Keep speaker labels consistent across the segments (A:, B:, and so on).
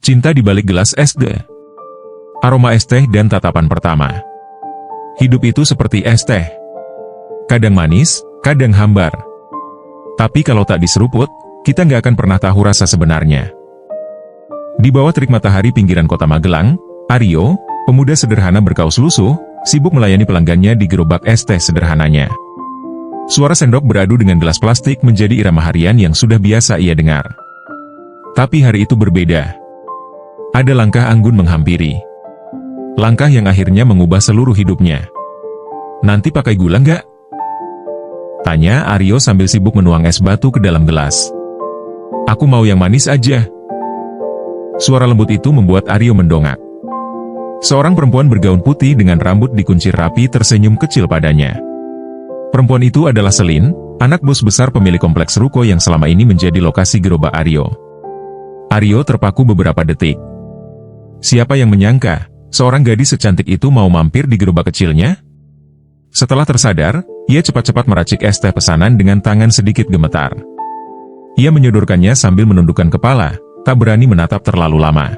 A: Cinta di balik gelas es teh. Aroma es teh dan tatapan pertama. Hidup itu seperti es teh. Kadang manis, kadang hambar. Tapi kalau tak diseruput, kita nggak akan pernah tahu rasa sebenarnya. Di bawah terik matahari pinggiran kota Magelang, Aryo, pemuda sederhana berkaus lusuh, sibuk melayani pelanggannya di gerobak es teh sederhananya. Suara sendok beradu dengan gelas plastik menjadi irama harian yang sudah biasa ia dengar. Tapi hari itu berbeda. Ada langkah anggun menghampiri. Langkah yang akhirnya mengubah seluruh hidupnya. Nanti pakai gula nggak? Tanya Aryo sambil sibuk menuang es batu ke dalam gelas. Aku mau yang manis aja. Suara lembut itu membuat Aryo mendongak. Seorang perempuan bergaun putih dengan rambut dikuncir rapi tersenyum kecil padanya. Perempuan itu adalah Selin, anak bos besar pemilik kompleks ruko yang selama ini menjadi lokasi gerobak Aryo. Aryo terpaku beberapa detik. Siapa yang menyangka, seorang gadis secantik itu mau mampir di gerobak kecilnya? Setelah tersadar, ia cepat-cepat meracik es teh pesanan dengan tangan sedikit gemetar. Ia menyodorkannya sambil menundukkan kepala, tak berani menatap terlalu lama.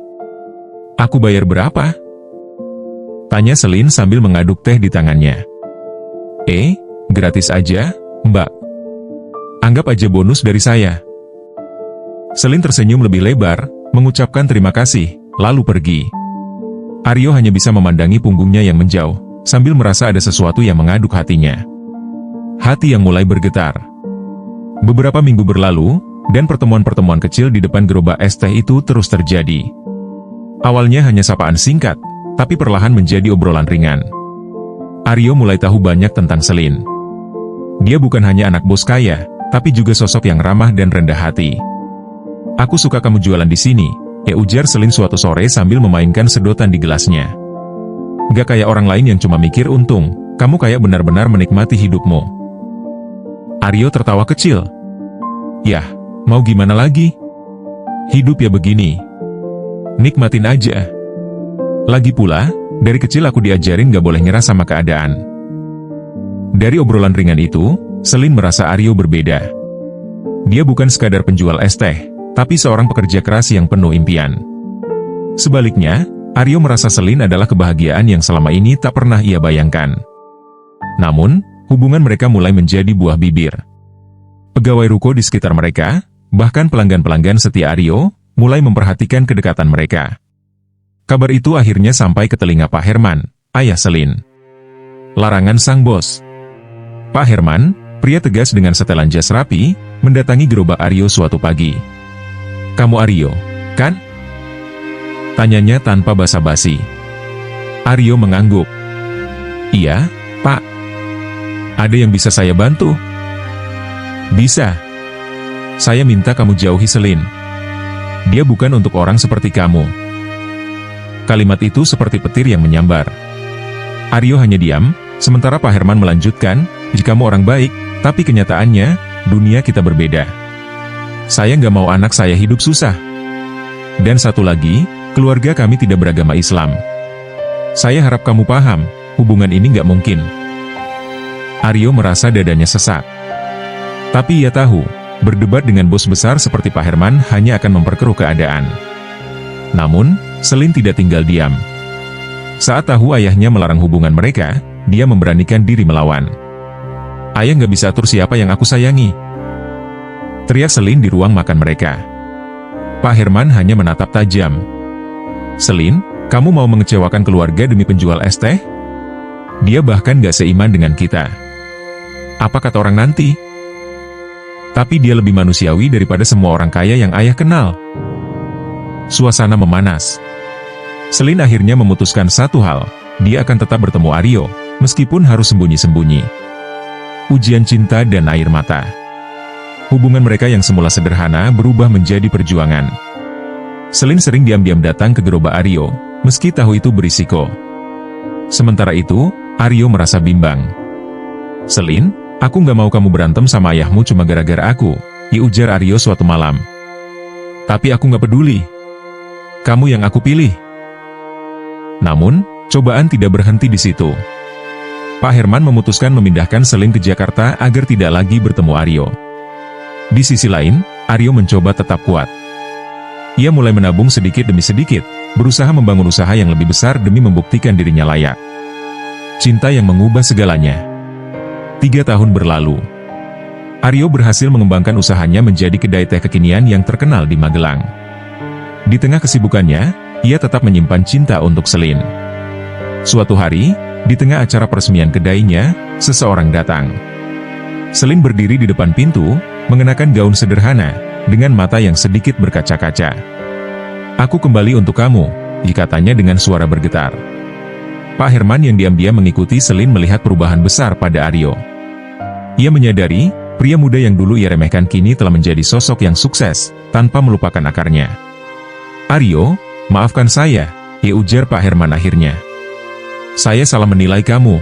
A: Aku bayar berapa? Tanya Selin sambil mengaduk teh di tangannya. Gratis aja, Mbak. Anggap aja bonus dari saya. Selin tersenyum lebih lebar, mengucapkan terima kasih, lalu pergi. Aryo hanya bisa memandangi punggungnya yang menjauh, sambil merasa ada sesuatu yang mengaduk hatinya. Hati yang mulai bergetar. Beberapa minggu berlalu, dan pertemuan-pertemuan kecil di depan gerobak es teh itu terus terjadi. Awalnya hanya sapaan singkat, tapi perlahan menjadi obrolan ringan. Aryo mulai tahu banyak tentang Selin. Dia bukan hanya anak bos kaya, tapi juga sosok yang ramah dan rendah hati. Aku suka kamu jualan di sini, ujar Selin suatu sore sambil memainkan sedotan di gelasnya. Gak kayak orang lain yang cuma mikir untung, kamu kayak benar-benar menikmati hidupmu. Aryo tertawa kecil. Yah, mau gimana lagi? Hidup ya begini. Nikmatin aja. Lagi pula, dari kecil aku diajarin gak boleh nyerah sama keadaan. Dari obrolan ringan itu, Selin merasa Aryo berbeda. Dia bukan sekadar penjual es teh, tapi seorang pekerja keras yang penuh impian. Sebaliknya, Aryo merasa Selin adalah kebahagiaan yang selama ini tak pernah ia bayangkan. Namun, hubungan mereka mulai menjadi buah bibir. Pegawai ruko di sekitar mereka, bahkan pelanggan-pelanggan setia Aryo, mulai memperhatikan kedekatan mereka. Kabar itu akhirnya sampai ke telinga Pak Herman, ayah Selin. Larangan sang bos. Pak Herman, pria tegas dengan setelan jas rapi, mendatangi gerobak Aryo suatu pagi. Kamu Aryo, kan? Tanyanya tanpa basa-basi. Aryo mengangguk. Iya, Pak. Ada yang bisa saya bantu? Bisa. Saya minta kamu jauhi Selin. Dia bukan untuk orang seperti kamu. Kalimat itu seperti petir yang menyambar. Aryo hanya diam, sementara Pak Herman melanjutkan, jika kamu orang baik, tapi kenyataannya, dunia kita berbeda. Saya nggak mau anak saya hidup susah. Dan satu lagi, keluarga kami tidak beragama Islam. Saya harap kamu paham, hubungan ini nggak mungkin. Aryo merasa dadanya sesak. Tapi ia tahu, berdebat dengan bos besar seperti Pak Herman hanya akan memperkeruh keadaan. Namun, Selin tidak tinggal diam. Saat tahu ayahnya melarang hubungan mereka, dia memberanikan diri melawan. Ayah nggak bisa atur siapa yang aku sayangi. Teriak Selin di ruang makan mereka. Pak Herman hanya menatap tajam. Selin, kamu mau mengecewakan keluarga demi penjual es teh? Dia bahkan gak seiman dengan kita. Apa kata orang nanti? Tapi dia lebih manusiawi daripada semua orang kaya yang ayah kenal. Suasana memanas. Selin akhirnya memutuskan satu hal, dia akan tetap bertemu Aryo, meskipun harus sembunyi-sembunyi. Ujian cinta dan air mata. Hubungan mereka yang semula sederhana berubah menjadi perjuangan. Selin sering diam-diam datang ke gerobak Aryo, meski tahu itu berisiko. Sementara itu, Aryo merasa bimbang. Selin, aku nggak mau kamu berantem sama ayahmu cuma gara-gara aku, ujar Aryo suatu malam. Tapi aku nggak peduli. Kamu yang aku pilih. Namun, cobaan tidak berhenti di situ. Pak Herman memutuskan memindahkan Selin ke Jakarta agar tidak lagi bertemu Aryo. Di sisi lain, Aryo mencoba tetap kuat. Ia mulai menabung sedikit demi sedikit, berusaha membangun usaha yang lebih besar demi membuktikan dirinya layak. Cinta yang mengubah segalanya. 3 tahun berlalu. Aryo berhasil mengembangkan usahanya menjadi kedai teh kekinian yang terkenal di Magelang. Di tengah kesibukannya, ia tetap menyimpan cinta untuk Selin. Suatu hari, di tengah acara peresmian kedainya, seseorang datang. Selin berdiri di depan pintu, mengenakan gaun sederhana, dengan mata yang sedikit berkaca-kaca. "Aku kembali untuk kamu," katanya dengan suara bergetar. Pak Herman yang diam-diam mengikuti Selin melihat perubahan besar pada Aryo. Ia menyadari, pria muda yang dulu ia remehkan kini telah menjadi sosok yang sukses, tanpa melupakan akarnya. "Aryo, maafkan saya," ujar Pak Herman akhirnya. "Saya salah menilai kamu.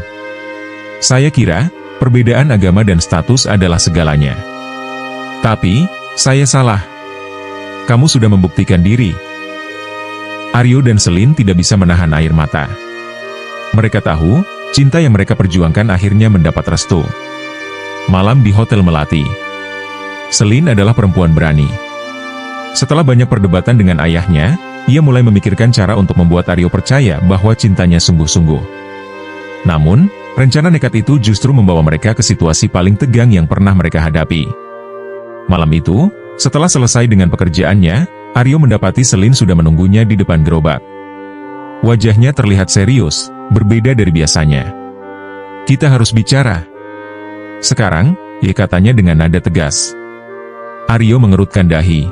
A: Saya kira, perbedaan agama dan status adalah segalanya. Tapi, saya salah. Kamu sudah membuktikan diri." Aryo dan Selin tidak bisa menahan air mata. Mereka tahu, cinta yang mereka perjuangkan akhirnya mendapat restu. Malam di Hotel Melati. Selin adalah perempuan berani. Setelah banyak perdebatan dengan ayahnya, ia mulai memikirkan cara untuk membuat Aryo percaya bahwa cintanya sungguh-sungguh. Namun, rencana nekat itu justru membawa mereka ke situasi paling tegang yang pernah mereka hadapi. Malam itu, setelah selesai dengan pekerjaannya, Aryo mendapati Selin sudah menunggunya di depan gerobak. Wajahnya terlihat serius, berbeda dari biasanya. "Kita harus bicara sekarang," katanya dengan nada tegas. Aryo mengerutkan dahi.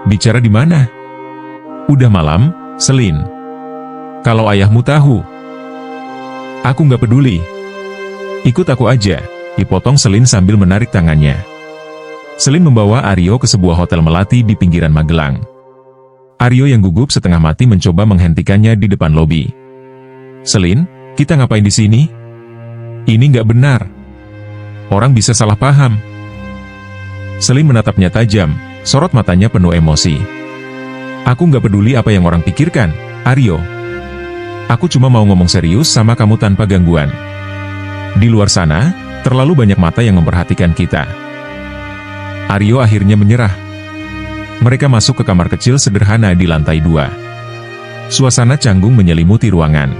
A: "Bicara di mana?" "Udah malam, Selin. Kalau ayahmu tahu." "Aku nggak peduli. Ikut aku aja," dipotong Selin sambil menarik tangannya. Selin membawa Aryo ke sebuah hotel melati di pinggiran Magelang. Aryo yang gugup setengah mati mencoba menghentikannya di depan lobi. "Selin, kita ngapain di sini? Ini nggak benar. Orang bisa salah paham." Selin menatapnya tajam, sorot matanya penuh emosi. "Aku nggak peduli apa yang orang pikirkan, Aryo. Aku cuma mau ngomong serius sama kamu tanpa gangguan. Di luar sana, terlalu banyak mata yang memperhatikan kita." Aryo akhirnya menyerah. Mereka masuk ke kamar kecil sederhana di lantai 2. Suasana canggung menyelimuti ruangan.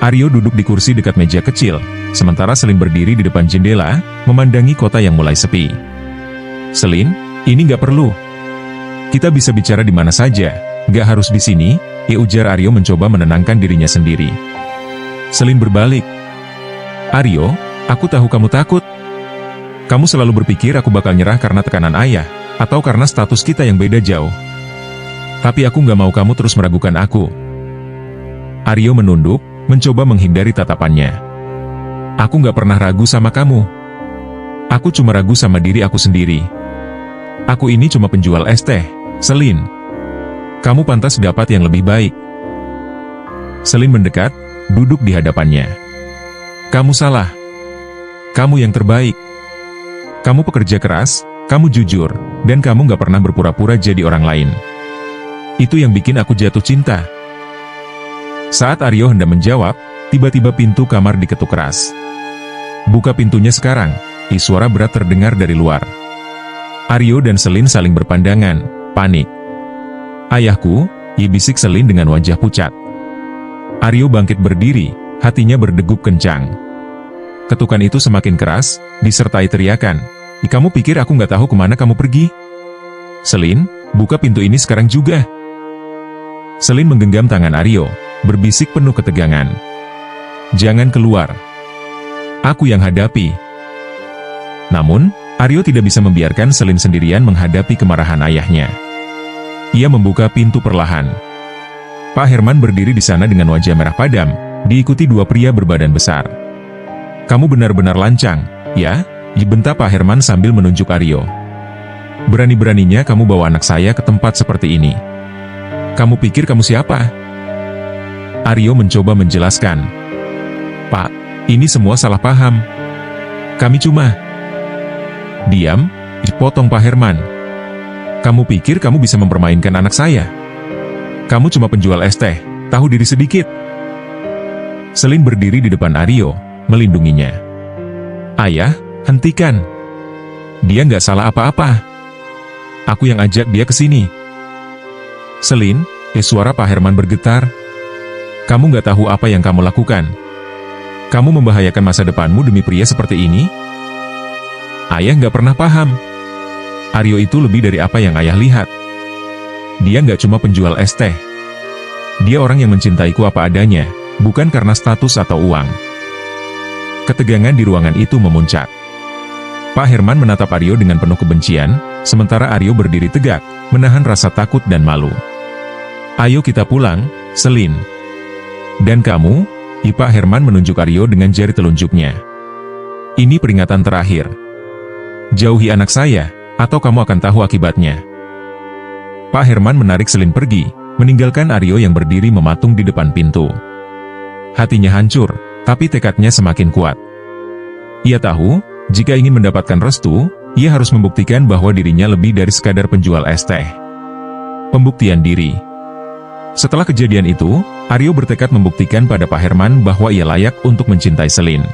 A: Aryo duduk di kursi dekat meja kecil, sementara Selin berdiri di depan jendela, memandangi kota yang mulai sepi. "Selin, ini nggak perlu. Kita bisa bicara di mana saja, nggak harus di sini," ujar Aryo mencoba menenangkan dirinya sendiri. Selin berbalik. "Aryo, aku tahu kamu takut. Kamu selalu berpikir aku bakal nyerah karena tekanan ayah, atau karena status kita yang beda jauh. Tapi aku nggak mau kamu terus meragukan aku." Aryo menunduk, mencoba menghindari tatapannya. "Aku nggak pernah ragu sama kamu. Aku cuma ragu sama diri aku sendiri. Aku ini cuma penjual es teh, Selin. Kamu pantas dapat yang lebih baik." Selin mendekat, duduk di hadapannya. "Kamu salah. Kamu yang terbaik. Kamu pekerja keras, kamu jujur, dan kamu nggak pernah berpura-pura jadi orang lain. Itu yang bikin aku jatuh cinta." Saat Aryo hendak menjawab, tiba-tiba pintu kamar diketuk keras. "Buka pintunya sekarang," suara berat terdengar dari luar. Aryo dan Selin saling berpandangan, panik. "Ayahku," bisik Selin dengan wajah pucat. Aryo bangkit berdiri, hatinya berdegup kencang. Ketukan itu semakin keras, disertai teriakan, "Kamu pikir aku nggak tahu kemana kamu pergi? Selin, buka pintu ini sekarang juga." Selin menggenggam tangan Aryo, berbisik penuh ketegangan. "Jangan keluar. Aku yang hadapi." Namun, Aryo tidak bisa membiarkan Selin sendirian menghadapi kemarahan ayahnya. Ia membuka pintu perlahan. Pak Herman berdiri di sana dengan wajah merah padam, diikuti 2 pria berbadan besar. "Kamu benar-benar lancang, ya?" bentak Pak Herman sambil menunjuk Aryo. "Berani-beraninya kamu bawa anak saya ke tempat seperti ini. Kamu pikir kamu siapa?" Aryo mencoba menjelaskan. "Pak, ini semua salah paham. Kami cuma..." "Diam," dipotong Pak Herman. "Kamu pikir kamu bisa mempermainkan anak saya? Kamu cuma penjual es teh, tahu diri sedikit." Selin berdiri di depan Aryo, melindunginya. "Ayah, hentikan. Dia nggak salah apa-apa. Aku yang ajak dia ke sini. Selin, suara Pak Herman bergetar. Kamu nggak tahu apa yang kamu lakukan. Kamu membahayakan masa depanmu demi pria seperti ini? Ayah nggak pernah paham. Aryo itu lebih dari apa yang ayah lihat. Dia nggak cuma penjual es teh. Dia orang yang mencintaiku apa adanya, bukan karena status atau uang. Ketegangan di ruangan itu memuncak. Pak Herman menatap Aryo dengan penuh kebencian, sementara Aryo berdiri tegak, menahan rasa takut dan malu. Ayo kita pulang, Selin. Dan kamu, Pak Herman menunjuk Aryo dengan jari telunjuknya. Ini peringatan terakhir. Jauhi anak saya, atau kamu akan tahu akibatnya. Pak Herman menarik Selin pergi, meninggalkan Aryo yang berdiri mematung di depan pintu. Hatinya hancur, tapi tekadnya semakin kuat. Ia tahu, jika ingin mendapatkan restu, ia harus membuktikan bahwa dirinya lebih dari sekadar penjual es teh. Pembuktian diri. Setelah kejadian itu, Aryo bertekad membuktikan pada Pak Herman bahwa ia layak untuk mencintai Selin.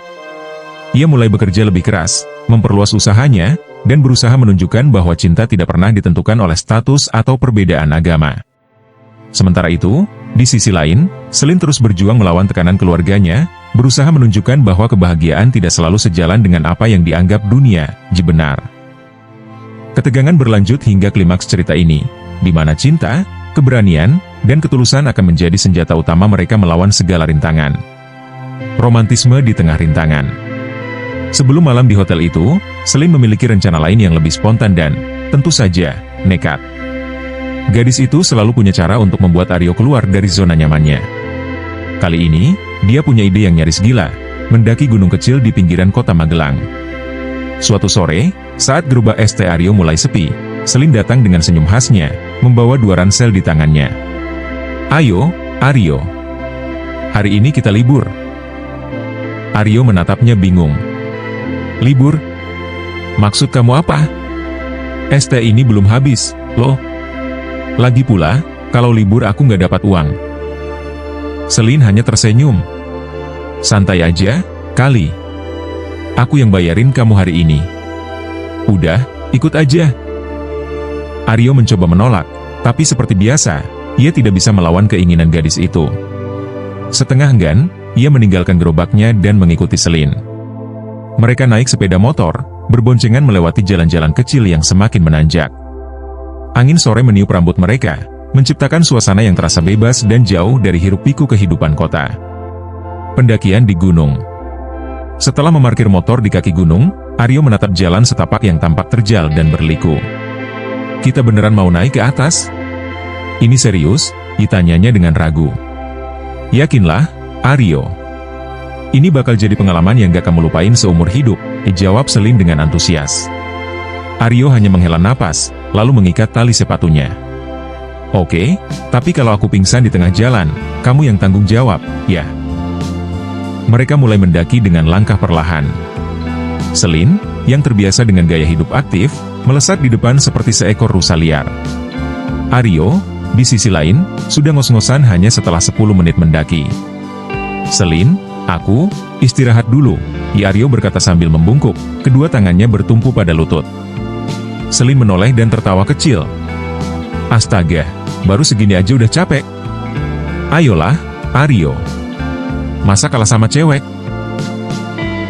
A: Ia mulai bekerja lebih keras, memperluas usahanya, dan berusaha menunjukkan bahwa cinta tidak pernah ditentukan oleh status atau perbedaan agama. Sementara itu, di sisi lain, Selin terus berjuang melawan tekanan keluarganya, berusaha menunjukkan bahwa kebahagiaan tidak selalu sejalan dengan apa yang dianggap dunia benar. Ketegangan berlanjut hingga klimaks cerita ini, di mana cinta, keberanian, dan ketulusan akan menjadi senjata utama mereka melawan segala rintangan. Romantisme di tengah rintangan. Sebelum malam di hotel itu, Selin memiliki rencana lain yang lebih spontan dan, tentu saja, nekat. Gadis itu selalu punya cara untuk membuat Aryo keluar dari zona nyamannya. Kali ini, dia punya ide yang nyaris gila, mendaki gunung kecil di pinggiran kota Magelang. Suatu sore, saat gerobak es teh Aryo mulai sepi, Selin datang dengan senyum khasnya, membawa 2 ransel di tangannya. Ayo, Aryo. Hari ini kita libur. Aryo menatapnya bingung. Libur? Maksud kamu apa? Es teh ini belum habis, loh. Lagi pula, kalau libur aku nggak dapat uang. Selin hanya tersenyum. Santai aja, kali. Aku yang bayarin kamu hari ini. Udah, ikut aja. Aryo mencoba menolak, tapi seperti biasa, ia tidak bisa melawan keinginan gadis itu. Setengah enggan, ia meninggalkan gerobaknya dan mengikuti Selin. Mereka naik sepeda motor, berboncengan melewati jalan-jalan kecil yang semakin menanjak. Angin sore meniup rambut mereka, menciptakan suasana yang terasa bebas dan jauh dari hiruk-pikuk kehidupan kota. Pendakian di gunung. Setelah memarkir motor di kaki gunung, Aryo menatap jalan setapak yang tampak terjal dan berliku. Kita beneran mau naik ke atas? Ini serius? Ditanyanya dengan ragu. Yakinlah, Aryo. Ini bakal jadi pengalaman yang gak kamu lupain seumur hidup, jawab Selin dengan antusias. Aryo hanya menghela napas, lalu mengikat tali sepatunya. Oke, tapi kalau aku pingsan di tengah jalan, kamu yang tanggung jawab, ya? Mereka mulai mendaki dengan langkah perlahan. Selin, yang terbiasa dengan gaya hidup aktif, melesat di depan seperti seekor rusa liar. Aryo, di sisi lain, sudah ngos-ngosan hanya setelah 10 menit mendaki. Selin, aku, istirahat dulu, Aryo berkata sambil membungkuk, kedua tangannya bertumpu pada lutut. Selin menoleh dan tertawa kecil. Astaga, baru segini aja udah capek. Ayolah, Aryo. Masa kalah sama cewek?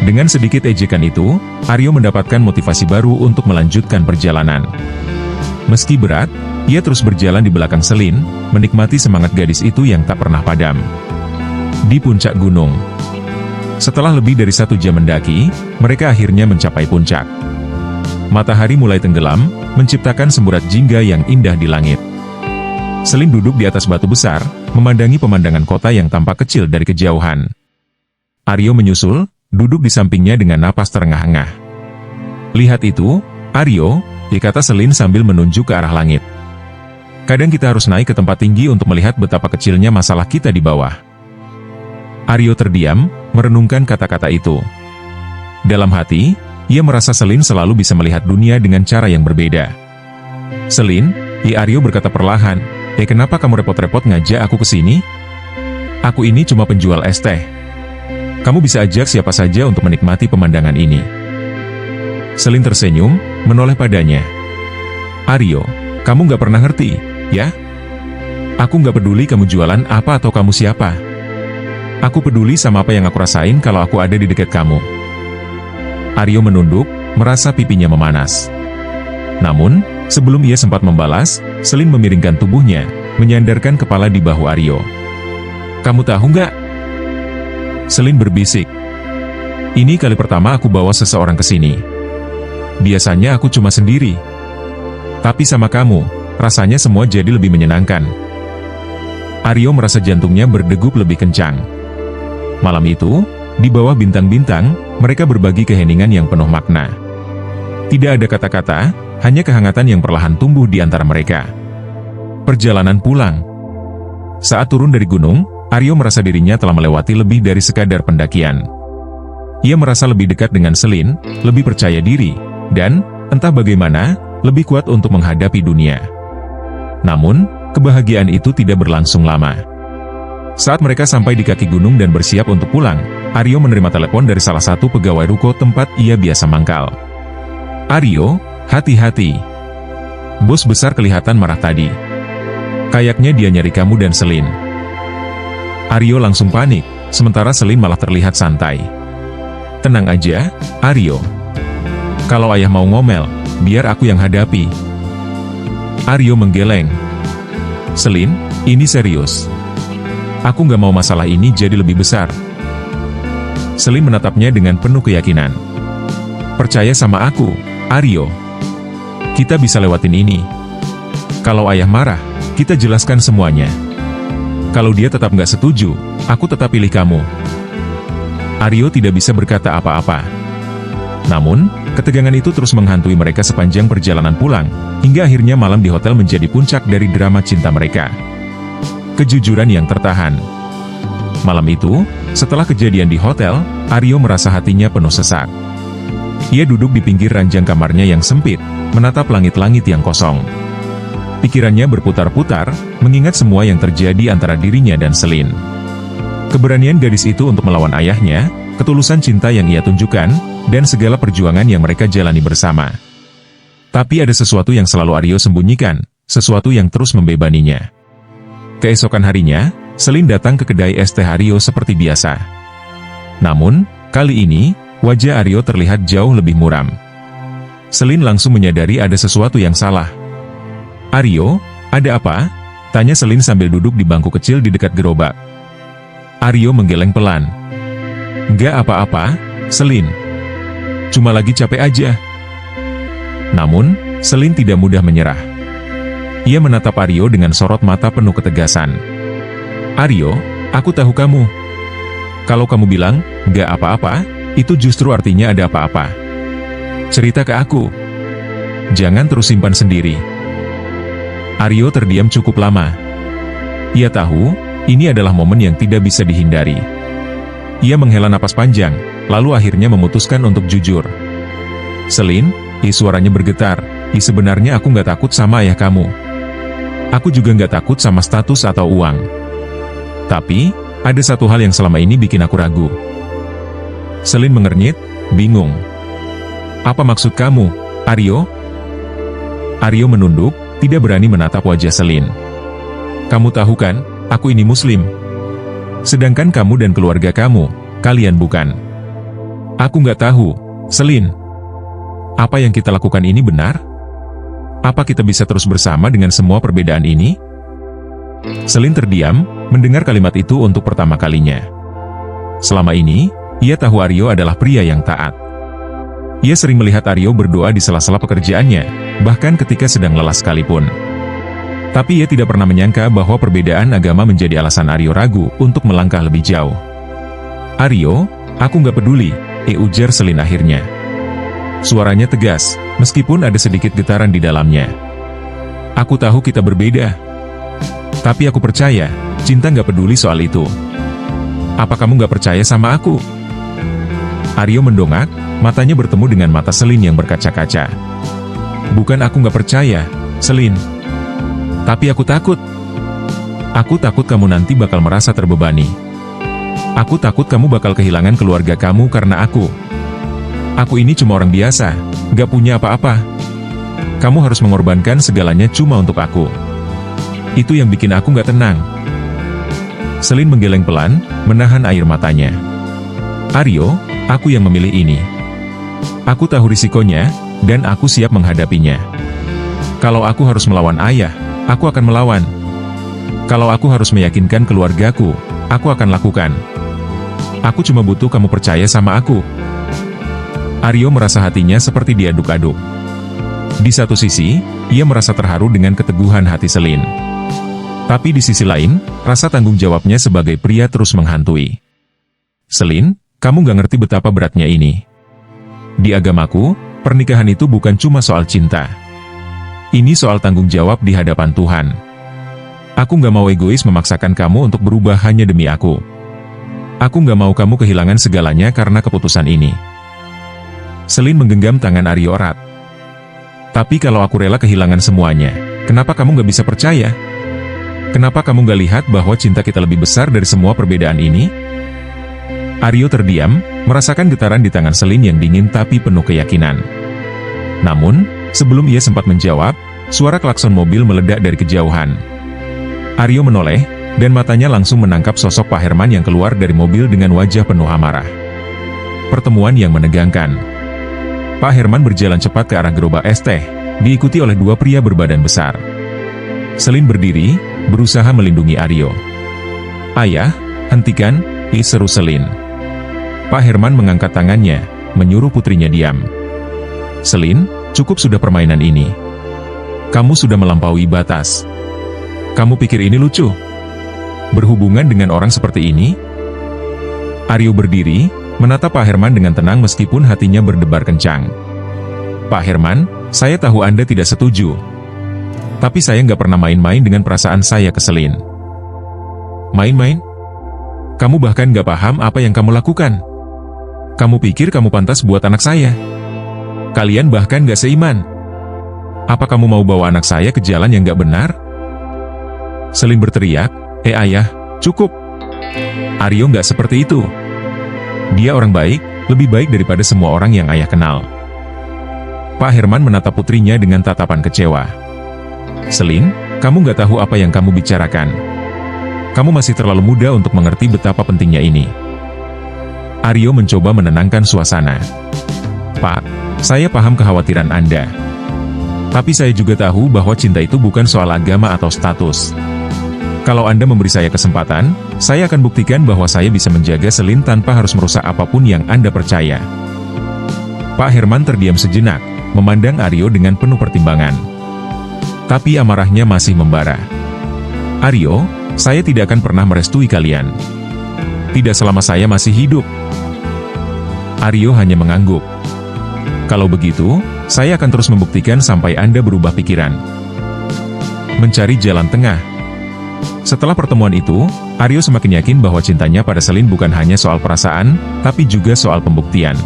A: Dengan sedikit ejekan itu, Aryo mendapatkan motivasi baru untuk melanjutkan perjalanan. Meski berat, ia terus berjalan di belakang Selin, menikmati semangat gadis itu yang tak pernah padam. Di puncak gunung. Setelah lebih dari 1 jam mendaki, mereka akhirnya mencapai puncak. Matahari mulai tenggelam, menciptakan semburat jingga yang indah di langit. Selin duduk di atas batu besar, memandangi pemandangan kota yang tampak kecil dari kejauhan. Aryo menyusul, duduk di sampingnya dengan napas terengah-engah. Lihat itu, Aryo, kata Selin sambil menunjuk ke arah langit. Kadang kita harus naik ke tempat tinggi untuk melihat betapa kecilnya masalah kita di bawah. Aryo terdiam, merenungkan kata-kata itu. Dalam hati, ia merasa Selin selalu bisa melihat dunia dengan cara yang berbeda. Selin, Aryo berkata perlahan, kenapa kamu repot-repot ngajak aku ke sini? Aku ini cuma penjual es teh. Kamu bisa ajak siapa saja untuk menikmati pemandangan ini. Selin tersenyum, menoleh padanya. Aryo, kamu gak pernah ngerti, ya? Aku nggak peduli kamu jualan apa atau kamu siapa. Aku peduli sama apa yang aku rasain kalau aku ada di dekat kamu. Aryo menunduk, merasa pipinya memanas. Namun, sebelum ia sempat membalas, Selin memiringkan tubuhnya, menyandarkan kepala di bahu Aryo. Kamu tahu nggak? Selin berbisik. Ini kali pertama aku bawa seseorang ke sini. Biasanya aku cuma sendiri. Tapi sama kamu, rasanya semua jadi lebih menyenangkan. Aryo merasa jantungnya berdegup lebih kencang. Malam itu, di bawah bintang-bintang, mereka berbagi keheningan yang penuh makna. Tidak ada kata-kata, hanya kehangatan yang perlahan tumbuh di antara mereka. Perjalanan pulang. Saat turun dari gunung, Aryo merasa dirinya telah melewati lebih dari sekadar pendakian. Ia merasa lebih dekat dengan Selin, lebih percaya diri, dan, entah bagaimana, lebih kuat untuk menghadapi dunia. Namun, kebahagiaan itu tidak berlangsung lama. Saat mereka sampai di kaki gunung dan bersiap untuk pulang, Aryo menerima telepon dari salah satu pegawai ruko tempat ia biasa mangkal. Aryo, hati-hati. Bos besar kelihatan marah tadi. Kayaknya dia nyari kamu dan Selin. Aryo langsung panik, sementara Selin malah terlihat santai. Tenang aja, Aryo. Kalau ayah mau ngomel, biar aku yang hadapi. Aryo menggeleng. Selin, ini serius. Aku nggak mau masalah ini jadi lebih besar. Selin menatapnya dengan penuh keyakinan. Percaya sama aku, Aryo. Kita bisa lewatin ini. Kalau ayah marah, kita jelaskan semuanya. Kalau dia tetap nggak setuju, aku tetap pilih kamu. Aryo tidak bisa berkata apa-apa. Namun, ketegangan itu terus menghantui mereka sepanjang perjalanan pulang, hingga akhirnya malam di hotel menjadi puncak dari drama cinta mereka. Kejujuran yang tertahan. Malam itu, setelah kejadian di hotel, Aryo merasa hatinya penuh sesak. Ia duduk di pinggir ranjang kamarnya yang sempit, menatap langit-langit yang kosong. Pikirannya berputar-putar, mengingat semua yang terjadi antara dirinya dan Selin. Keberanian gadis itu untuk melawan ayahnya, ketulusan cinta yang ia tunjukkan, dan segala perjuangan yang mereka jalani bersama. Tapi ada sesuatu yang selalu Aryo sembunyikan, sesuatu yang terus membebaninya. Keesokan harinya, Selin datang ke kedai es teh Aryo seperti biasa. Namun, kali ini, wajah Aryo terlihat jauh lebih muram. Selin langsung menyadari ada sesuatu yang salah. Aryo, ada apa? Tanya Selin sambil duduk di bangku kecil di dekat gerobak. Aryo menggeleng pelan. Nggak apa-apa, Selin. Cuma lagi capek aja. Namun, Selin tidak mudah menyerah. Ia menatap Aryo dengan sorot mata penuh ketegasan. Aryo, aku tahu kamu. Kalau kamu bilang, nggak apa-apa, itu justru artinya ada apa-apa. Cerita ke aku. Jangan terus simpan sendiri. Aryo terdiam cukup lama. Ia tahu, ini adalah momen yang tidak bisa dihindari. Ia menghela napas panjang, lalu akhirnya memutuskan untuk jujur. Selin, suaranya bergetar, sebenarnya aku nggak takut sama ayah kamu. Aku juga nggak takut sama status atau uang. Tapi, ada satu hal yang selama ini bikin aku ragu. Selin mengernyit, bingung. Apa maksud kamu, Aryo? Aryo menunduk, tidak berani menatap wajah Selin. Kamu tahu kan, aku ini Muslim. Sedangkan kamu dan keluarga kamu, kalian bukan. Aku nggak tahu, Selin. Apa yang kita lakukan ini benar? Apa kita bisa terus bersama dengan semua perbedaan ini? Selin terdiam, mendengar kalimat itu untuk pertama kalinya. Selama ini, ia tahu Aryo adalah pria yang taat. Ia sering melihat Aryo berdoa di sela-sela pekerjaannya, bahkan ketika sedang lelah sekalipun. Tapi ia tidak pernah menyangka bahwa perbedaan agama menjadi alasan Aryo ragu untuk melangkah lebih jauh. Aryo, aku nggak peduli, ujar Selin akhirnya. Suaranya tegas, meskipun ada sedikit getaran di dalamnya. Aku tahu kita berbeda. Tapi aku percaya, cinta nggak peduli soal itu. Apa kamu nggak percaya sama aku? Aryo mendongak, matanya bertemu dengan mata Selin yang berkaca-kaca. Bukan aku nggak percaya, Selin. Tapi aku takut. Aku takut kamu nanti bakal merasa terbebani. Aku takut kamu bakal kehilangan keluarga kamu karena aku. Aku ini cuma orang biasa, gak punya apa-apa. Kamu harus mengorbankan segalanya cuma untuk aku. Itu yang bikin aku nggak tenang. Selin menggeleng pelan, menahan air matanya. Aryo, aku yang memilih ini. Aku tahu risikonya, dan aku siap menghadapinya. Kalau aku harus melawan ayah, aku akan melawan. Kalau aku harus meyakinkan keluargaku, aku akan lakukan. Aku cuma butuh kamu percaya sama aku. Aryo merasa hatinya seperti diaduk-aduk. Di satu sisi, ia merasa terharu dengan keteguhan hati Selin. Tapi di sisi lain, rasa tanggung jawabnya sebagai pria terus menghantui. Selin, kamu gak ngerti betapa beratnya ini. Di agamaku, pernikahan itu bukan cuma soal cinta. Ini soal tanggung jawab di hadapan Tuhan. Aku gak mau egois memaksakan kamu untuk berubah hanya demi aku. Aku gak mau kamu kehilangan segalanya karena keputusan ini. Selin menggenggam tangan Aryo erat. Tapi kalau aku rela kehilangan semuanya, kenapa kamu gak bisa percaya? Kenapa kamu gak lihat bahwa cinta kita lebih besar dari semua perbedaan ini? Aryo terdiam, merasakan getaran di tangan Selin yang dingin tapi penuh keyakinan. Namun, sebelum ia sempat menjawab, suara klakson mobil meledak dari kejauhan. Aryo menoleh, dan matanya langsung menangkap sosok Pak Herman yang keluar dari mobil dengan wajah penuh amarah. Pertemuan yang menegangkan. Pak Herman berjalan cepat ke arah gerobak es teh, diikuti oleh dua pria berbadan besar. Selin berdiri, berusaha melindungi Aryo. Ayah, hentikan, seru Selin. Pak Herman mengangkat tangannya, menyuruh putrinya diam. Selin, cukup sudah permainan ini. Kamu sudah melampaui batas. Kamu pikir ini lucu? Berhubungan dengan orang seperti ini? Aryo berdiri, menatap Pak Herman dengan tenang meskipun hatinya berdebar kencang. Pak Herman, saya tahu Anda tidak setuju. Tapi saya nggak pernah main-main dengan perasaan saya ke Selin. Main-main? Kamu bahkan nggak paham apa yang kamu lakukan. Kamu pikir kamu pantas buat anak saya? Kalian bahkan nggak seiman. Apa kamu mau bawa anak saya ke jalan yang nggak benar? Selin berteriak, ayah, cukup. Aryo nggak seperti itu. Dia orang baik, lebih baik daripada semua orang yang ayah kenal. Pak Herman menatap putrinya dengan tatapan kecewa. Selin, kamu nggak tahu apa yang kamu bicarakan. Kamu masih terlalu muda untuk mengerti betapa pentingnya ini. Aryo mencoba menenangkan suasana. Pak, saya paham kekhawatiran Anda. Tapi saya juga tahu bahwa cinta itu bukan soal agama atau status. Kalau Anda memberi saya kesempatan, saya akan buktikan bahwa saya bisa menjaga Selin tanpa harus merusak apapun yang Anda percaya. Pak Herman terdiam sejenak, memandang Aryo dengan penuh pertimbangan. Tapi amarahnya masih membara. Aryo, saya tidak akan pernah merestui kalian. Tidak selama saya masih hidup. Aryo hanya mengangguk. Kalau begitu, saya akan terus membuktikan sampai Anda berubah pikiran. Mencari jalan tengah. Setelah pertemuan itu, Aryo semakin yakin bahwa cintanya pada Selin bukan hanya soal perasaan, tapi juga soal pembuktian.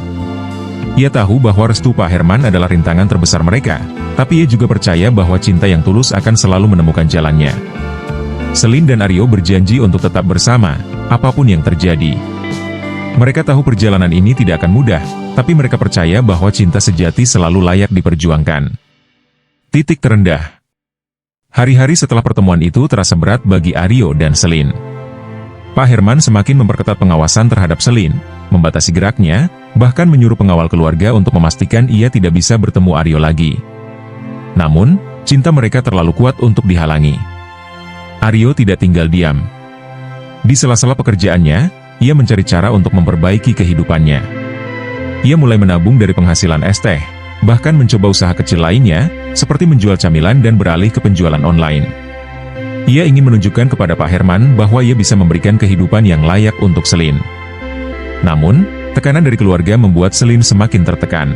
A: Ia tahu bahwa restu Pak Herman adalah rintangan terbesar mereka, tapi ia juga percaya bahwa cinta yang tulus akan selalu menemukan jalannya. Selin dan Aryo berjanji untuk tetap bersama, apapun yang terjadi. Mereka tahu perjalanan ini tidak akan mudah, tapi mereka percaya bahwa cinta sejati selalu layak diperjuangkan. Titik terendah. Hari-hari setelah pertemuan itu terasa berat bagi Aryo dan Selin. Pak Herman semakin memperketat pengawasan terhadap Selin, membatasi geraknya, bahkan menyuruh pengawal keluarga untuk memastikan ia tidak bisa bertemu Aryo lagi. Namun, cinta mereka terlalu kuat untuk dihalangi. Aryo tidak tinggal diam. Di sela-sela pekerjaannya, ia mencari cara untuk memperbaiki kehidupannya. Ia mulai menabung dari penghasilan es teh, bahkan mencoba usaha kecil lainnya, seperti menjual camilan dan beralih ke penjualan online. Ia ingin menunjukkan kepada Pak Herman bahwa ia bisa memberikan kehidupan yang layak untuk Selin. Namun, tekanan dari keluarga membuat Selin semakin tertekan.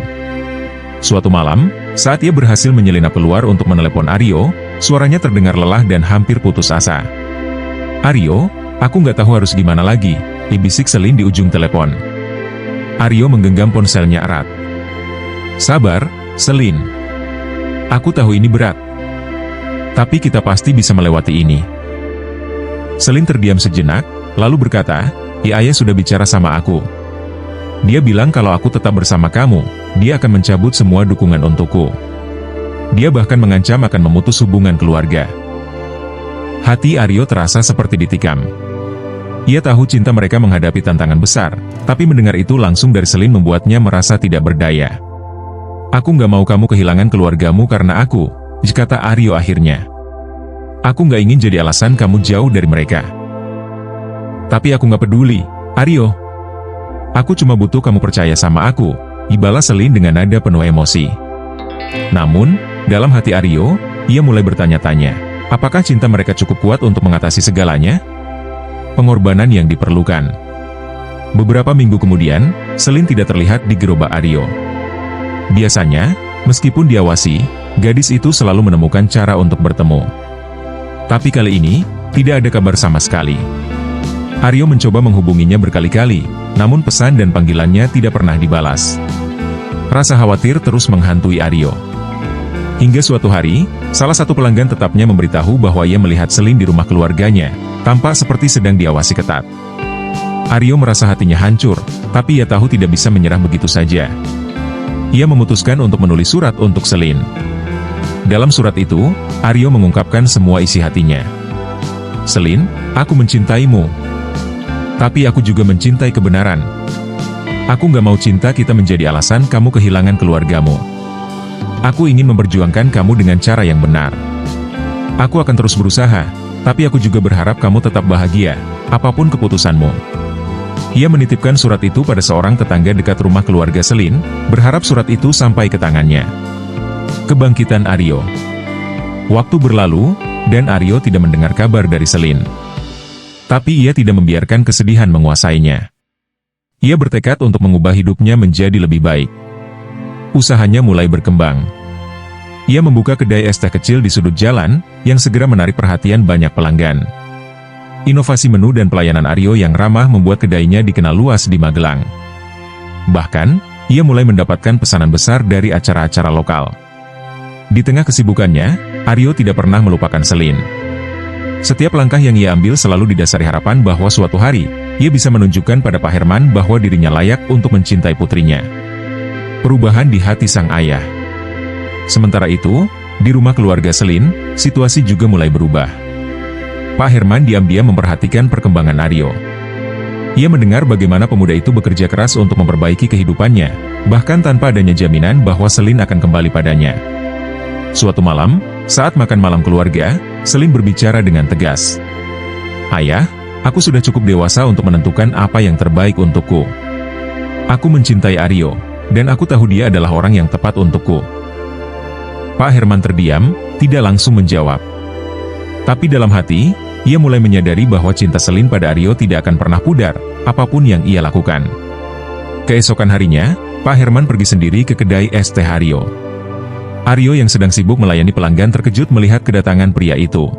A: Suatu malam, saat ia berhasil menyelinap keluar untuk menelepon Aryo, suaranya terdengar lelah dan hampir putus asa. Aryo, aku nggak tahu harus gimana lagi, bisik Selin di ujung telepon. Aryo menggenggam ponselnya erat. Sabar, Selin. Aku tahu ini berat. Tapi kita pasti bisa melewati ini. Selin terdiam sejenak, lalu berkata, ayah sudah bicara sama aku. Dia bilang kalau aku tetap bersama kamu, dia akan mencabut semua dukungan untukku. Dia bahkan mengancam akan memutus hubungan keluarga. Hati Aryo terasa seperti ditikam. Ia tahu cinta mereka menghadapi tantangan besar, tapi mendengar itu langsung dari Selin membuatnya merasa tidak berdaya. "Aku nggak mau kamu kehilangan keluargamu karena aku," kata Aryo akhirnya. "Aku nggak ingin jadi alasan kamu jauh dari mereka." "Tapi aku nggak peduli, Aryo. Aku cuma butuh kamu percaya sama aku," balas Selin dengan nada penuh emosi. Namun, dalam hati Aryo, ia mulai bertanya-tanya, apakah cinta mereka cukup kuat untuk mengatasi segalanya? Pengorbanan yang diperlukan. Beberapa minggu kemudian, Selin tidak terlihat di gerobak Aryo. Biasanya, meskipun diawasi, gadis itu selalu menemukan cara untuk bertemu. Tapi kali ini, tidak ada kabar sama sekali. Aryo mencoba menghubunginya berkali-kali, namun pesan dan panggilannya tidak pernah dibalas. Rasa khawatir terus menghantui Aryo. Hingga suatu hari, salah satu pelanggan tetapnya memberitahu bahwa ia melihat Selin di rumah keluarganya, tampak seperti sedang diawasi ketat. Aryo merasa hatinya hancur, tapi ia tahu tidak bisa menyerah begitu saja. Ia memutuskan untuk menulis surat untuk Selin. Dalam surat itu, Aryo mengungkapkan semua isi hatinya. "Selin, aku mencintaimu. Tapi aku juga mencintai kebenaran. Aku nggak mau cinta kita menjadi alasan kamu kehilangan keluargamu. Aku ingin memperjuangkan kamu dengan cara yang benar. Aku akan terus berusaha, tapi aku juga berharap kamu tetap bahagia, apapun keputusanmu." Ia menitipkan surat itu pada seorang tetangga dekat rumah keluarga Selin, berharap surat itu sampai ke tangannya. Kebangkitan Aryo. Waktu berlalu, dan Aryo tidak mendengar kabar dari Selin. Tapi ia tidak membiarkan kesedihan menguasainya. Ia bertekad untuk mengubah hidupnya menjadi lebih baik. Usahanya mulai berkembang. Ia membuka kedai es teh kecil di sudut jalan, yang segera menarik perhatian banyak pelanggan. Inovasi menu dan pelayanan Aryo yang ramah membuat kedainya dikenal luas di Magelang. Bahkan, ia mulai mendapatkan pesanan besar dari acara-acara lokal. Di tengah kesibukannya, Aryo tidak pernah melupakan Selin. Setiap langkah yang ia ambil selalu didasari harapan bahwa suatu hari, ia bisa menunjukkan pada Pak Herman bahwa dirinya layak untuk mencintai putrinya. Perubahan di hati sang ayah. Sementara itu, di rumah keluarga Selin, situasi juga mulai berubah. Pak Herman diam-diam memperhatikan perkembangan Aryo. Ia mendengar bagaimana pemuda itu bekerja keras untuk memperbaiki kehidupannya, bahkan tanpa adanya jaminan bahwa Selin akan kembali padanya. Suatu malam, saat makan malam keluarga, Selin berbicara dengan tegas. "Ayah, aku sudah cukup dewasa untuk menentukan apa yang terbaik untukku. Aku mencintai Aryo, dan aku tahu dia adalah orang yang tepat untukku." Pak Herman terdiam, tidak langsung menjawab. Tapi dalam hati, ia mulai menyadari bahwa cinta Selin pada Aryo tidak akan pernah pudar, apapun yang ia lakukan. Keesokan harinya, Pak Herman pergi sendiri ke kedai es teh Aryo. Aryo yang sedang sibuk melayani pelanggan terkejut melihat kedatangan pria itu.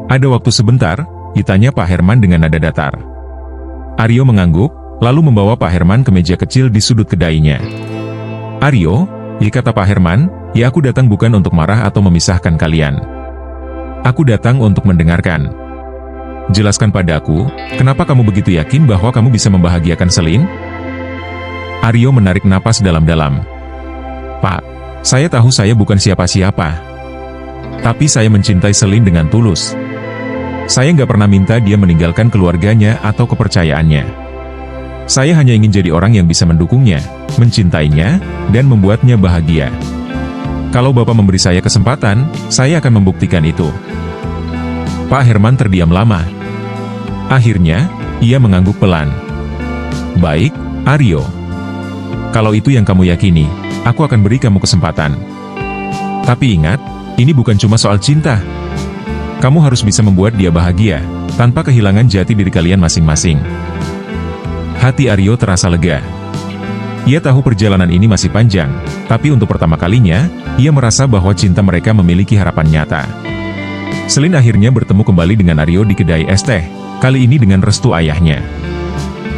A: "Ada waktu sebentar?" ditanya Pak Herman dengan nada datar. Aryo mengangguk, lalu membawa Pak Herman ke meja kecil di sudut kedainya. "Aryo," kata Pak Herman, "ya aku datang bukan untuk marah atau memisahkan kalian. Aku datang untuk mendengarkan. Jelaskan padaku, kenapa kamu begitu yakin bahwa kamu bisa membahagiakan Selin?" Aryo menarik napas dalam-dalam. "Pak, saya tahu saya bukan siapa-siapa. Tapi saya mencintai Selin dengan tulus. Saya nggak pernah minta dia meninggalkan keluarganya atau kepercayaannya. Saya hanya ingin jadi orang yang bisa mendukungnya, mencintainya, dan membuatnya bahagia. Kalau Bapak memberi saya kesempatan, saya akan membuktikan itu." Pak Herman terdiam lama. Akhirnya, ia mengangguk pelan. "Baik, Aryo. Kalau itu yang kamu yakini, aku akan beri kamu kesempatan. Tapi ingat, ini bukan cuma soal cinta. Kamu harus bisa membuat dia bahagia, tanpa kehilangan jati diri kalian masing-masing." Hati Aryo terasa lega. Ia tahu perjalanan ini masih panjang, tapi untuk pertama kalinya, ia merasa bahwa cinta mereka memiliki harapan nyata. Selin akhirnya bertemu kembali dengan Aryo di kedai es teh, kali ini dengan restu ayahnya.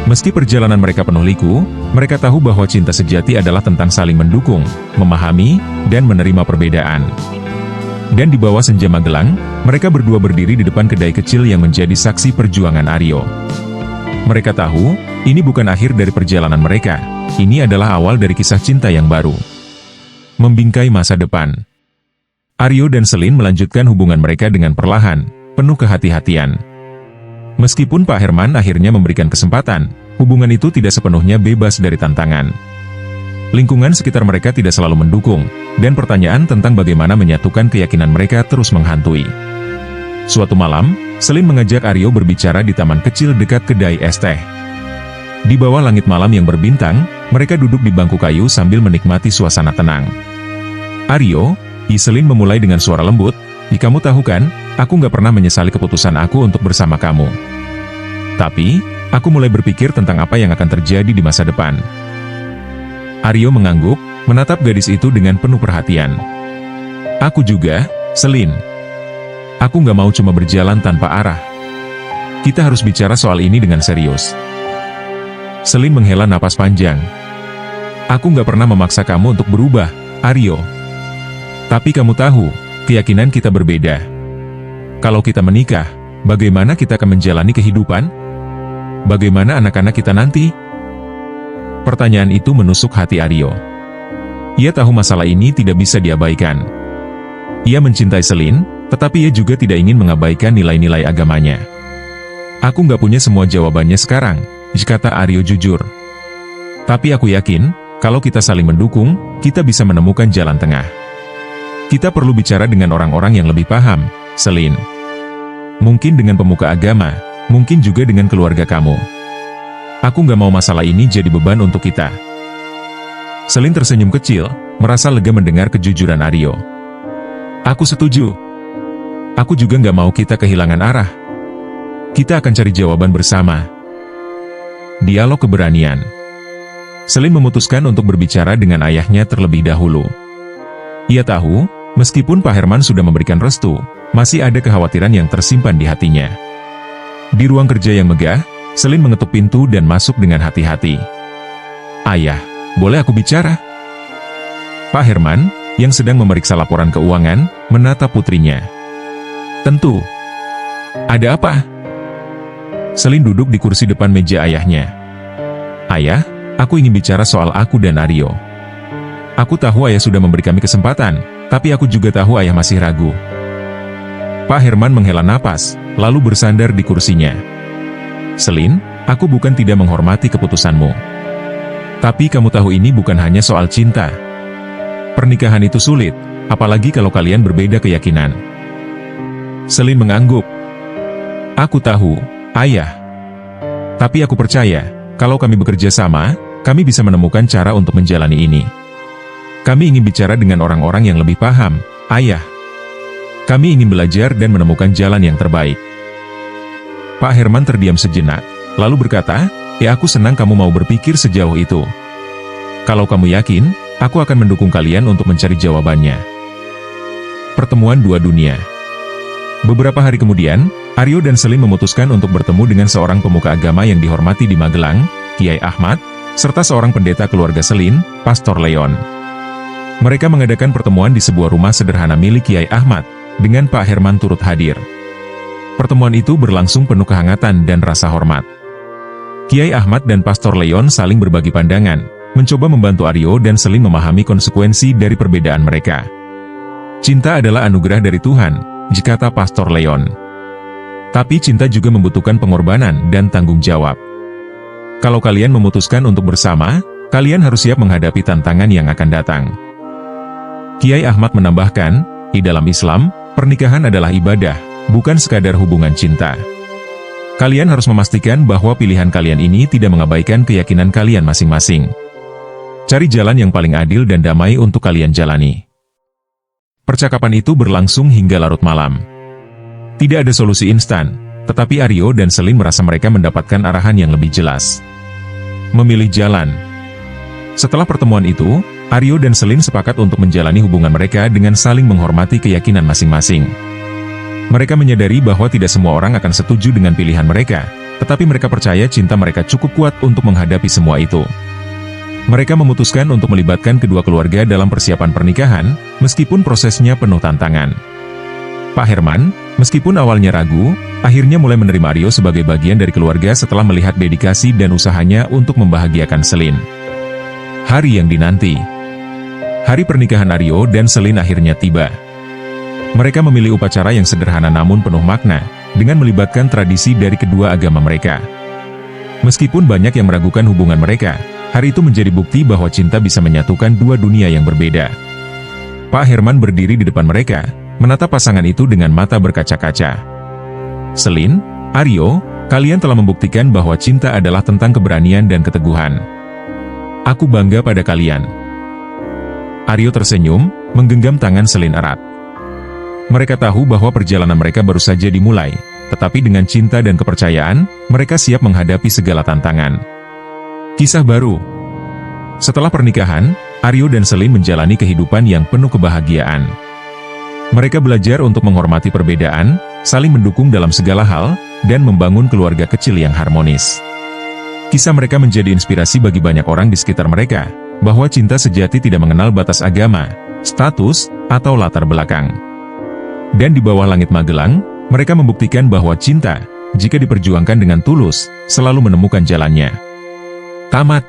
A: Meski perjalanan mereka penuh liku, mereka tahu bahwa cinta sejati adalah tentang saling mendukung, memahami, dan menerima perbedaan. Dan di bawah senja Magelang, mereka berdua berdiri di depan kedai kecil yang menjadi saksi perjuangan Aryo. Mereka tahu, ini bukan akhir dari perjalanan mereka, ini adalah awal dari kisah cinta yang baru. Membingkai masa depan. Aryo dan Selin melanjutkan hubungan mereka dengan perlahan, penuh kehati-hatian. Meskipun Pak Herman akhirnya memberikan kesempatan, hubungan itu tidak sepenuhnya bebas dari tantangan. Lingkungan sekitar mereka tidak selalu mendukung, dan pertanyaan tentang bagaimana menyatukan keyakinan mereka terus menghantui. Suatu malam, Selin mengajak Aryo berbicara di taman kecil dekat kedai es teh. Di bawah langit malam yang berbintang, mereka duduk di bangku kayu sambil menikmati suasana tenang. Aryo, Selin memulai dengan suara lembut, kamu tahu kan, aku nggak pernah menyesali keputusan aku untuk bersama kamu. Tapi, aku mulai berpikir tentang apa yang akan terjadi di masa depan. Aryo mengangguk, menatap gadis itu dengan penuh perhatian. Aku juga, Selin. Aku nggak mau cuma berjalan tanpa arah. Kita harus bicara soal ini dengan serius. Selin menghela napas panjang. Aku nggak pernah memaksa kamu untuk berubah, Aryo. Tapi kamu tahu, keyakinan kita berbeda. Kalau kita menikah, bagaimana kita akan menjalani kehidupan? Bagaimana anak-anak kita nanti? Pertanyaan itu menusuk hati Aryo. Ia tahu masalah ini tidak bisa diabaikan. Ia mencintai Selin, tetapi ia juga tidak ingin mengabaikan nilai-nilai agamanya. Aku nggak punya semua jawabannya sekarang, kata Aryo jujur. Tapi aku yakin, kalau kita saling mendukung, kita bisa menemukan jalan tengah. Kita perlu bicara dengan orang-orang yang lebih paham, Selin. Mungkin dengan pemuka agama, mungkin juga dengan keluarga kamu. Aku nggak mau masalah ini jadi beban untuk kita. Selin tersenyum kecil, merasa lega mendengar kejujuran Aryo. Aku setuju. Aku juga nggak mau kita kehilangan arah. Kita akan cari jawaban bersama. Dialog keberanian. Selin memutuskan untuk berbicara dengan ayahnya terlebih dahulu. Ia tahu, meskipun Pak Herman sudah memberikan restu, masih ada kekhawatiran yang tersimpan di hatinya. Di ruang kerja yang megah, Selin mengetuk pintu dan masuk dengan hati-hati. Ayah, boleh aku bicara? Pak Herman, yang sedang memeriksa laporan keuangan, menatap putrinya. Tentu. Ada apa? Selin duduk di kursi depan meja ayahnya. Ayah, aku ingin bicara soal aku dan Aryo. Aku tahu ayah sudah memberi kami kesempatan, tapi aku juga tahu ayah masih ragu. Pak Herman menghela napas, lalu bersandar di kursinya. Selin, aku bukan tidak menghormati keputusanmu. Tapi kamu tahu ini bukan hanya soal cinta. Pernikahan itu sulit, apalagi kalau kalian berbeda keyakinan. Selin mengangguk. Aku tahu, ayah. Tapi aku percaya, kalau kami bekerja sama, kami bisa menemukan cara untuk menjalani ini. Kami ingin bicara dengan orang-orang yang lebih paham, ayah. Kami ingin belajar dan menemukan jalan yang terbaik. Pak Herman terdiam sejenak, lalu berkata, aku senang kamu mau berpikir sejauh itu. Kalau kamu yakin, aku akan mendukung kalian untuk mencari jawabannya. Pertemuan dua dunia. Beberapa hari kemudian, Aryo dan Selin memutuskan untuk bertemu dengan seorang pemuka agama yang dihormati di Magelang, Kiai Ahmad, serta seorang pendeta keluarga Selin, Pastor Leon. Mereka mengadakan pertemuan di sebuah rumah sederhana milik Kiai Ahmad, dengan Pak Herman turut hadir. Pertemuan itu berlangsung penuh kehangatan dan rasa hormat. Kiai Ahmad dan Pastor Leon saling berbagi pandangan, mencoba membantu Aryo dan Selin memahami konsekuensi dari perbedaan mereka. Cinta adalah anugerah dari Tuhan, kata Pastor Leon. Tapi cinta juga membutuhkan pengorbanan dan tanggung jawab. Kalau kalian memutuskan untuk bersama, kalian harus siap menghadapi tantangan yang akan datang. Kiai Ahmad menambahkan, di dalam Islam, pernikahan adalah ibadah, bukan sekadar hubungan cinta. Kalian harus memastikan bahwa pilihan kalian ini tidak mengabaikan keyakinan kalian masing-masing. Cari jalan yang paling adil dan damai untuk kalian jalani. Percakapan itu berlangsung hingga larut malam. Tidak ada solusi instan, tetapi Aryo dan Selin merasa mereka mendapatkan arahan yang lebih jelas. Memilih jalan. Setelah pertemuan itu, Aryo dan Selin sepakat untuk menjalani hubungan mereka dengan saling menghormati keyakinan masing-masing. Mereka menyadari bahwa tidak semua orang akan setuju dengan pilihan mereka, tetapi mereka percaya cinta mereka cukup kuat untuk menghadapi semua itu. Mereka memutuskan untuk melibatkan kedua keluarga dalam persiapan pernikahan, meskipun prosesnya penuh tantangan. Pak Herman, meskipun awalnya ragu, akhirnya mulai menerima Aryo sebagai bagian dari keluarga setelah melihat dedikasi dan usahanya untuk membahagiakan Selin. Hari yang dinanti. Hari pernikahan Aryo dan Selin akhirnya tiba. Mereka memilih upacara yang sederhana namun penuh makna, dengan melibatkan tradisi dari kedua agama mereka. Meskipun banyak yang meragukan hubungan mereka, hari itu menjadi bukti bahwa cinta bisa menyatukan dua dunia yang berbeda. Pak Herman berdiri di depan mereka, menatap pasangan itu dengan mata berkaca-kaca. "Selin, Aryo, kalian telah membuktikan bahwa cinta adalah tentang keberanian dan keteguhan. Aku bangga pada kalian." Aryo tersenyum, menggenggam tangan Selin erat. Mereka tahu bahwa perjalanan mereka baru saja dimulai, tetapi dengan cinta dan kepercayaan, mereka siap menghadapi segala tantangan. Kisah baru. Setelah pernikahan, Aryo dan Selin menjalani kehidupan yang penuh kebahagiaan. Mereka belajar untuk menghormati perbedaan, saling mendukung dalam segala hal, dan membangun keluarga kecil yang harmonis. Kisah mereka menjadi inspirasi bagi banyak orang di sekitar mereka, bahwa cinta sejati tidak mengenal batas agama, status, atau latar belakang. Dan di bawah langit Magelang, mereka membuktikan bahwa cinta, jika diperjuangkan dengan tulus, selalu menemukan jalannya. Tamat.